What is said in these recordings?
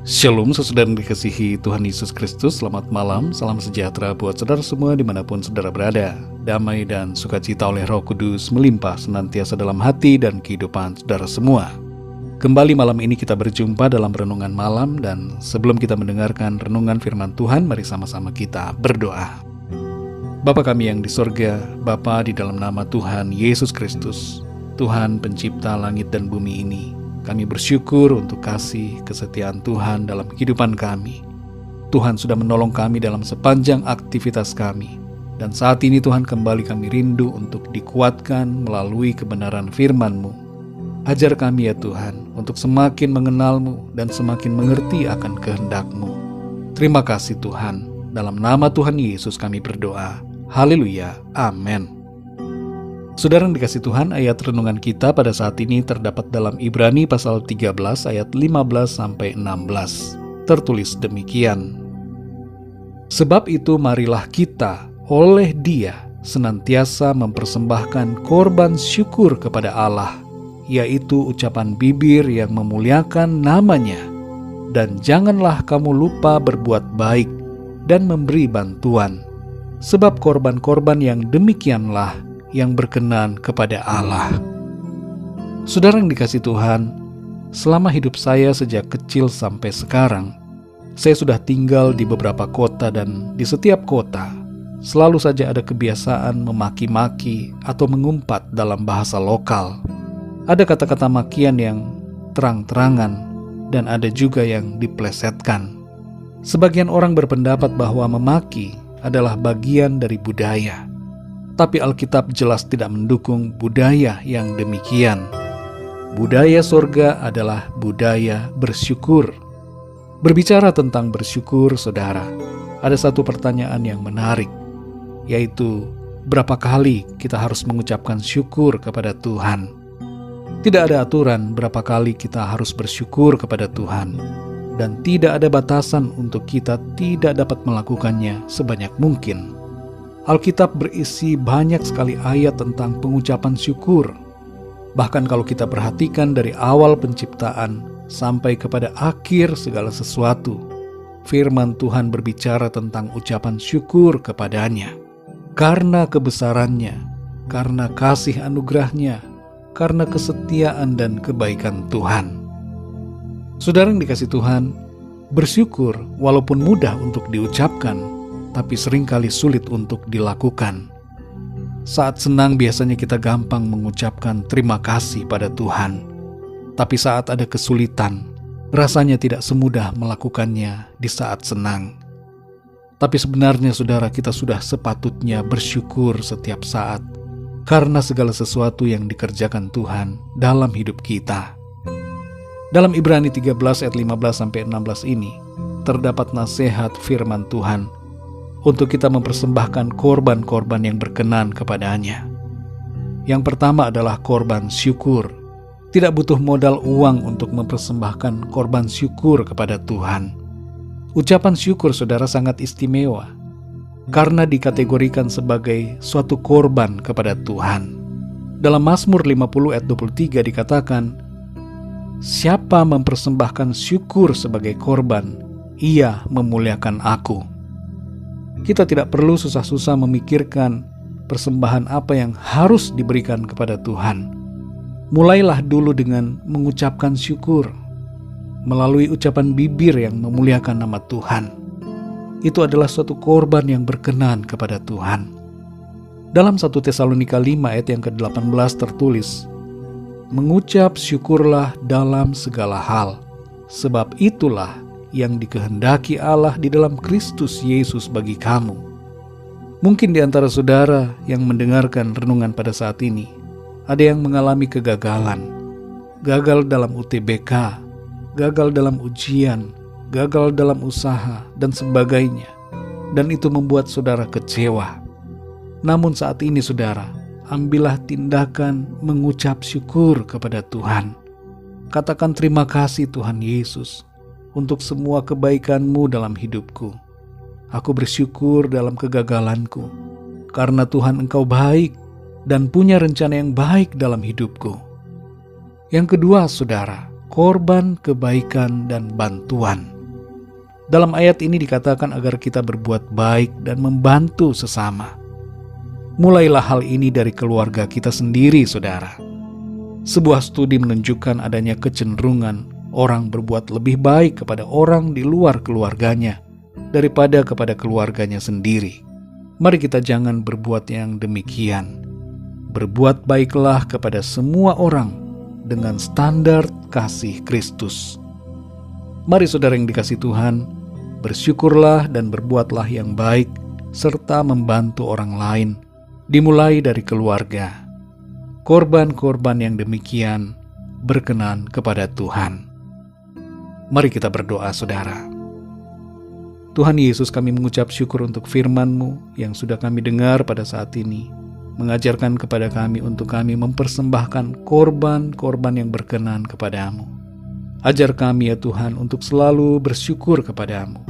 Shalom sesaudara yang dikasihi Tuhan Yesus Kristus. Selamat malam, salam sejahtera buat saudara semua dimanapun saudara berada. Damai dan sukacita oleh Roh Kudus melimpah senantiasa dalam hati dan kehidupan saudara semua. Kembali malam ini kita berjumpa dalam renungan malam, dan sebelum kita mendengarkan renungan firman Tuhan, mari sama-sama kita berdoa. Bapa kami yang di sorga, Bapa, di dalam nama Tuhan Yesus Kristus, Tuhan pencipta langit dan bumi ini, kami bersyukur untuk kasih kesetiaan Tuhan dalam kehidupan kami. Tuhan sudah menolong kami dalam sepanjang aktivitas kami. Dan saat ini Tuhan, kembali kami rindu untuk dikuatkan melalui kebenaran firman-Mu. Ajar kami ya Tuhan untuk semakin mengenal-Mu dan semakin mengerti akan kehendak-Mu. Terima kasih Tuhan. Dalam nama Tuhan Yesus kami berdoa. Haleluya. Amin. Saudara yang dikasih Tuhan, ayat renungan kita pada saat ini terdapat dalam Ibrani pasal 13 ayat 15-16. Tertulis demikian. Sebab itu marilah kita oleh Dia senantiasa mempersembahkan korban syukur kepada Allah, yaitu ucapan bibir yang memuliakan nama-Nya. Dan janganlah kamu lupa berbuat baik dan memberi bantuan, sebab korban-korban yang demikianlah yang berkenan kepada Allah. Saudara yang dikasih Tuhan, selama hidup saya sejak kecil sampai sekarang, saya sudah tinggal di beberapa kota, dan di setiap kota selalu saja ada kebiasaan memaki-maki atau mengumpat dalam bahasa lokal. Ada kata-kata makian yang terang-terangan dan ada juga yang diplesetkan. Sebagian orang berpendapat bahwa memaki adalah bagian dari budaya. Tapi Alkitab jelas tidak mendukung budaya yang demikian. Budaya sorga adalah budaya bersyukur. Berbicara tentang bersyukur, saudara, ada satu pertanyaan yang menarik, yaitu berapa kali kita harus mengucapkan syukur kepada Tuhan. Tidak ada aturan berapa kali kita harus bersyukur kepada Tuhan, dan tidak ada batasan untuk kita tidak dapat melakukannya sebanyak mungkin. Alkitab berisi banyak sekali ayat tentang pengucapan syukur. Bahkan kalau kita perhatikan dari awal penciptaan sampai kepada akhir segala sesuatu, firman Tuhan berbicara tentang ucapan syukur kepadanya. Karena kebesarannya, karena kasih anugerahnya, karena kesetiaan dan kebaikan Tuhan. Saudara yang dikasih Tuhan, bersyukur walaupun mudah untuk diucapkan, tapi seringkali sulit untuk dilakukan. Saat senang biasanya kita gampang mengucapkan terima kasih pada Tuhan. Tapi saat ada kesulitan, rasanya tidak semudah melakukannya di saat senang. Tapi sebenarnya saudara, kita sudah sepatutnya bersyukur setiap saat, karena segala sesuatu yang dikerjakan Tuhan dalam hidup kita. Dalam Ibrani 13 ayat 15-16 ini, terdapat nasihat firman Tuhan untuk kita mempersembahkan korban-korban yang berkenan kepadanya. Yang pertama adalah korban syukur. Tidak butuh modal uang untuk mempersembahkan korban syukur kepada Tuhan. Ucapan syukur saudara sangat istimewa, karena dikategorikan sebagai suatu korban kepada Tuhan. Dalam Mazmur 50 ayat 23 dikatakan, siapa mempersembahkan syukur sebagai korban, ia memuliakan aku. Kita tidak perlu susah-susah memikirkan persembahan apa yang harus diberikan kepada Tuhan. Mulailah dulu dengan mengucapkan syukur melalui ucapan bibir yang memuliakan nama Tuhan. Itu adalah suatu korban yang berkenan kepada Tuhan. Dalam 1 Tesalonika 5 ayat yang ke-18 tertulis, mengucap syukurlah dalam segala hal, sebab itulah yang dikehendaki Allah di dalam Kristus Yesus bagi kamu. Mungkin di antara saudara yang mendengarkan renungan pada saat ini, ada yang mengalami kegagalan. Gagal dalam UTBK, gagal dalam ujian, gagal dalam usaha, dan sebagainya. Dan itu membuat saudara kecewa. Namun saat ini saudara, ambillah tindakan mengucap syukur kepada Tuhan. Katakan terima kasih Tuhan Yesus untuk semua kebaikan-Mu dalam hidupku. Aku bersyukur dalam kegagalanku, karena Tuhan Engkau baik dan punya rencana yang baik dalam hidupku. Yang kedua, saudara, korban kebaikan dan bantuan. Dalam ayat ini dikatakan agar kita berbuat baik dan membantu sesama. Mulailah hal ini dari keluarga kita sendiri, saudara. Sebuah studi menunjukkan adanya kecenderungan orang berbuat lebih baik kepada orang di luar keluarganya daripada kepada keluarganya sendiri. Mari kita jangan berbuat yang demikian. Berbuat baiklah kepada semua orang dengan standar kasih Kristus. Mari saudara yang dikasihi Tuhan, bersyukurlah dan berbuatlah yang baik serta membantu orang lain, dimulai dari keluarga. Korban-korban yang demikian berkenan kepada Tuhan. Mari kita berdoa, saudara. Tuhan Yesus, kami mengucap syukur untuk firman-Mu yang sudah kami dengar pada saat ini, mengajarkan kepada kami untuk kami mempersembahkan korban-korban yang berkenan kepada-Mu. Ajar kami ya Tuhan untuk selalu bersyukur kepada-Mu,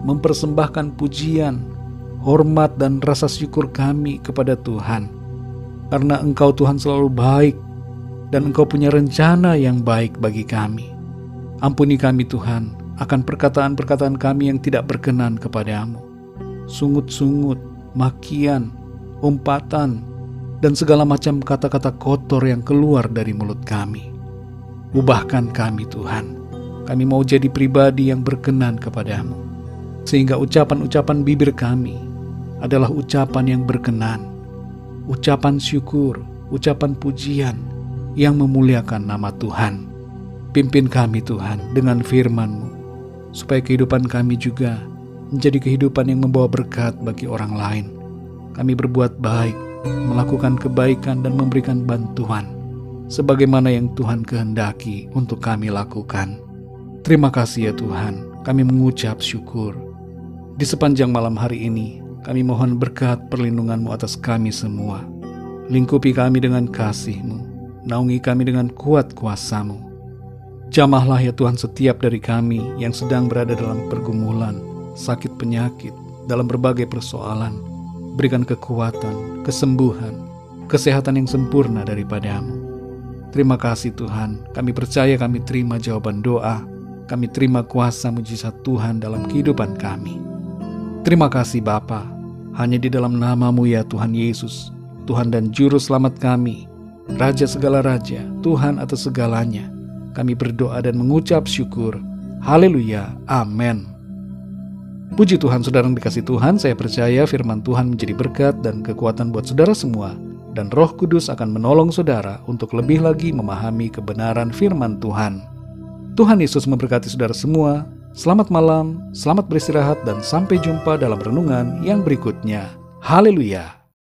mempersembahkan pujian, hormat dan rasa syukur kami kepada Tuhan, karena Engkau Tuhan selalu baik dan Engkau punya rencana yang baik bagi kami. Ampuni kami Tuhan akan perkataan-perkataan kami yang tidak berkenan kepada-Mu. Sungut-sungut, makian, umpatan, dan segala macam kata-kata kotor yang keluar dari mulut kami. Ubahkan kami Tuhan. Kami mau jadi pribadi yang berkenan kepada-Mu, sehingga ucapan-ucapan bibir kami adalah ucapan yang berkenan, ucapan syukur, ucapan pujian yang memuliakan nama Tuhan. Pimpin kami Tuhan dengan firman-Mu, supaya kehidupan kami juga menjadi kehidupan yang membawa berkat bagi orang lain. Kami berbuat baik, melakukan kebaikan dan memberikan bantuan, sebagaimana yang Tuhan kehendaki untuk kami lakukan. Terima kasih ya Tuhan, kami mengucap syukur. Di sepanjang malam hari ini, kami mohon berkat perlindungan-Mu atas kami semua. Lingkupi kami dengan kasih-Mu, naungi kami dengan kuat kuasa-Mu. Jamahlah ya Tuhan setiap dari kami yang sedang berada dalam pergumulan, sakit penyakit, dalam berbagai persoalan. Berikan kekuatan, kesembuhan, kesehatan yang sempurna daripada-Mu. Terima kasih Tuhan, kami percaya kami terima jawaban doa, kami terima kuasa mujizat Tuhan dalam kehidupan kami. Terima kasih Bapa, hanya di dalam nama-Mu ya Tuhan Yesus, Tuhan dan Juru Selamat kami, Raja segala raja, Tuhan atas segalanya, kami berdoa dan mengucap syukur. Haleluya, amin. Puji Tuhan, saudara yang dikasihi Tuhan, saya percaya firman Tuhan menjadi berkat dan kekuatan buat saudara semua, dan Roh Kudus akan menolong saudara untuk lebih lagi memahami kebenaran firman Tuhan. Tuhan Yesus memberkati saudara semua. Selamat malam, selamat beristirahat, dan sampai jumpa dalam renungan yang berikutnya. Haleluya.